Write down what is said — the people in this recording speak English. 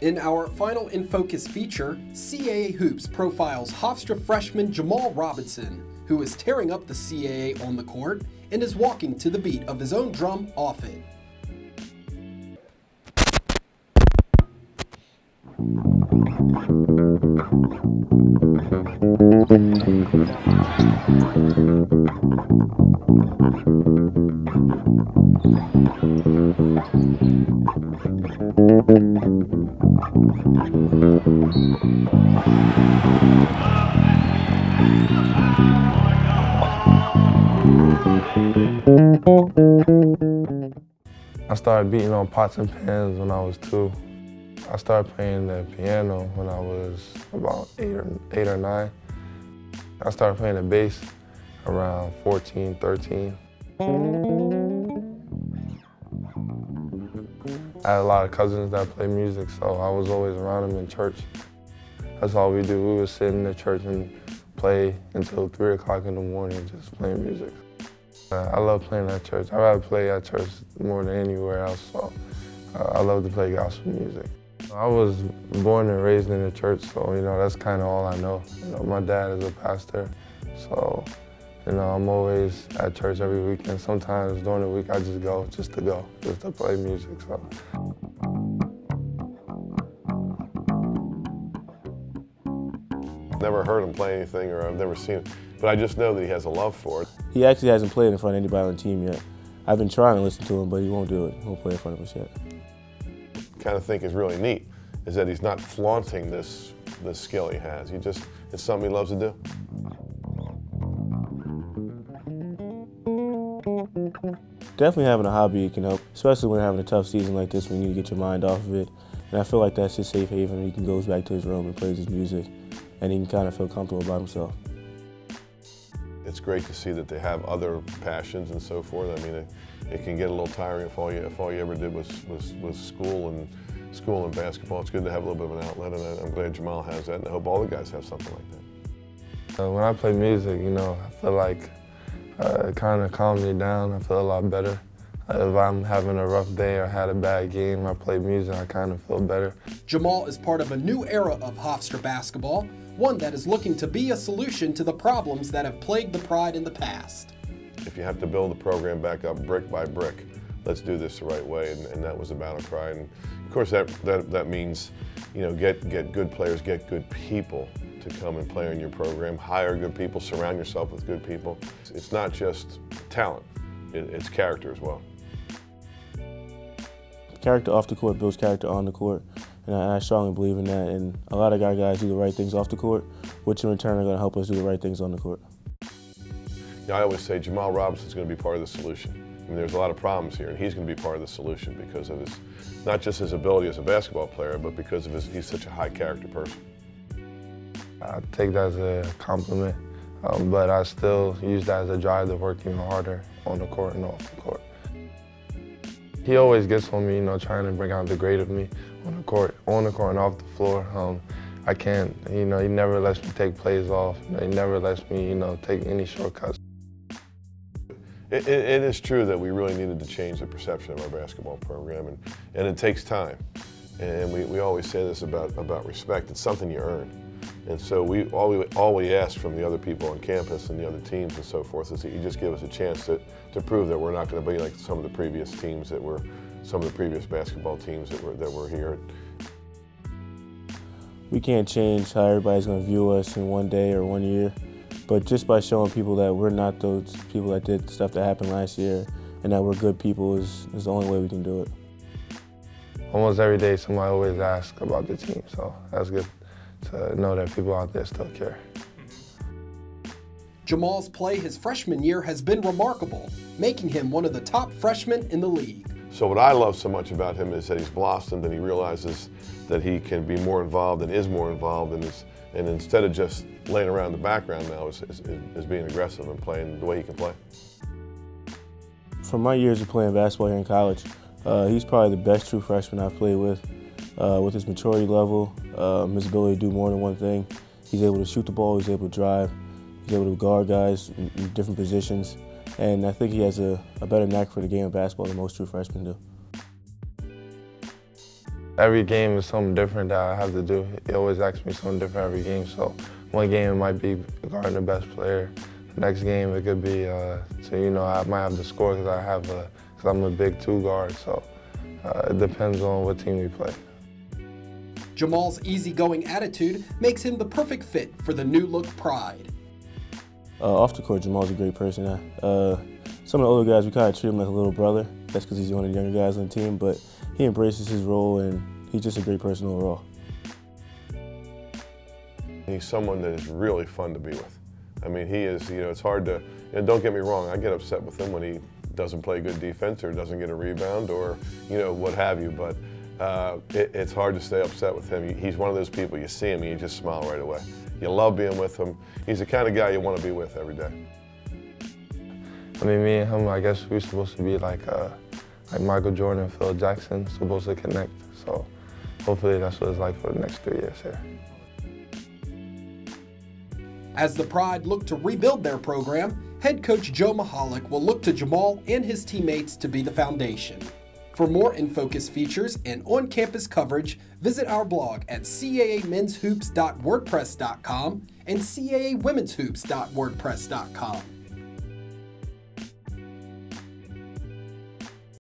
In our final In Focus feature, CAA Hoops profiles Hofstra freshman Jamall Robinson, who is tearing up the CAA on the court and is walking to the beat of his own drum off it. I started beating on pots and pans when I was 2. I started playing the piano when I was about 8 or 9. I started playing the bass around 14, 13. I had a lot of cousins that played music, so I was always around them in church. That's all we do. We would sit in the church and play until 3 o'clock in the morning, just playing music. I love playing at church. I'd rather play at church more than anywhere else, so I love to play gospel music. I was born and raised in the church, so that's kind of all I know. My dad is a pastor, so I'm always at church every weekend. Sometimes during the week I just go, just to play music. So. Never heard him play anything, or I've never seen it, but I just know that he has a love for it. He actually hasn't played in front of anybody on the team yet. I've been trying to listen to him, but he won't do it. He won't play in front of us yet. Kind of think is really neat is that he's not flaunting this skill he has. It's something he loves to do. Definitely having a hobby can help, especially when having a tough season like this when you need to get your mind off of it. And I feel like that's his safe haven. He can go back to his room and plays his music, and he can kind of feel comfortable about himself. It's great to see that they have other passions and so forth. I mean, it can get a little tiring if all you ever did was school and basketball. It's good to have a little bit of an outlet, and I'm glad Jamall has that, and I hope all the guys have something like that. When I play music, I feel like it kind of calms me down. I feel a lot better. If I'm having a rough day or had a bad game, I play music, I kind of feel better. Jamall is part of a new era of Hofstra basketball, one that is looking to be a solution to the problems that have plagued the Pride in the past. If you have to build the program back up brick by brick, let's do this the right way, and that was the battle cry. And of course that means, get good players, get good people to come and play in your program, hire good people, surround yourself with good people. It's not just talent, it's character as well. Character off the court builds character on the court, and I strongly believe in that. And a lot of our guys do the right things off the court, which in return are going to help us do the right things on the court. I always say Jamall Robinson is going to be part of the solution. I mean, there's a lot of problems here, and he's going to be part of the solution because of not just his ability as a basketball player, but because of he's such a high character person. I take that as a compliment, but I still use that as a drive to work even harder on the court and off the court. He always gets on me, trying to bring out the great of me on the court and off the floor. I can't, he never lets me take plays off. He never lets me, take any shortcuts. It is true that we really needed to change the perception of our basketball program, and it takes time. And we always say this about respect. It's something you earn. And so all we ask from the other people on campus and the other teams and so forth is that you just give us a chance to prove that we're not going to be like some of the previous teams some of the previous basketball teams that were here. We can't change how everybody's going to view us in one day or 1 year, but just by showing people that we're not those people that did the stuff that happened last year and that we're good people is the only way we can do it. Almost every day somebody always asks about the team, so that's good to know that people out there still care. Jamall's play his freshman year has been remarkable, making him one of the top freshmen in the league. So what I love so much about him is that he's blossomed and he realizes that he can be more involved and is more involved, and instead of just laying around in the background now is being aggressive and playing the way he can play. From my years of playing basketball here in college, he's probably the best true freshman I've played with his maturity level, his ability to do more than one thing. He's able to shoot the ball, he's able to drive, he's able to guard guys in different positions, and I think he has a better knack for the game of basketball than most true freshmen do. Every game is something different that I have to do. He always asks me something different every game. So one game it might be guarding the best player. The next game it could be, I might have to score because I'm a big 2 guard. So it depends on what team we play. Jamall's easygoing attitude makes him the perfect fit for the new look Pride. Off the court, Jamall's a great person. Some of the older guys, we kind of treat him like a little brother. That's because he's one of the younger guys on the team, but he embraces his role and he's just a great person overall. He's someone that is really fun to be with. I mean, he is, it's hard to, don't get me wrong, I get upset with him when he doesn't play good defense or doesn't get a rebound or, what have you, but it's hard to stay upset with him. He's one of those people, you see him and you just smile right away. You love being with him. He's the kind of guy you want to be with every day. I mean, me and him, I guess we're supposed to be like Michael Jordan and Phil Jackson, supposed to connect. So hopefully that's what it's like for the next 3 years here. As the Pride look to rebuild their program, head coach Joe Mahalik will look to Jamall and his teammates to be the foundation. For more In Focus features and on-campus coverage, visit our blog at caamenshoops.wordpress.com and caawomensHoops.wordpress.com.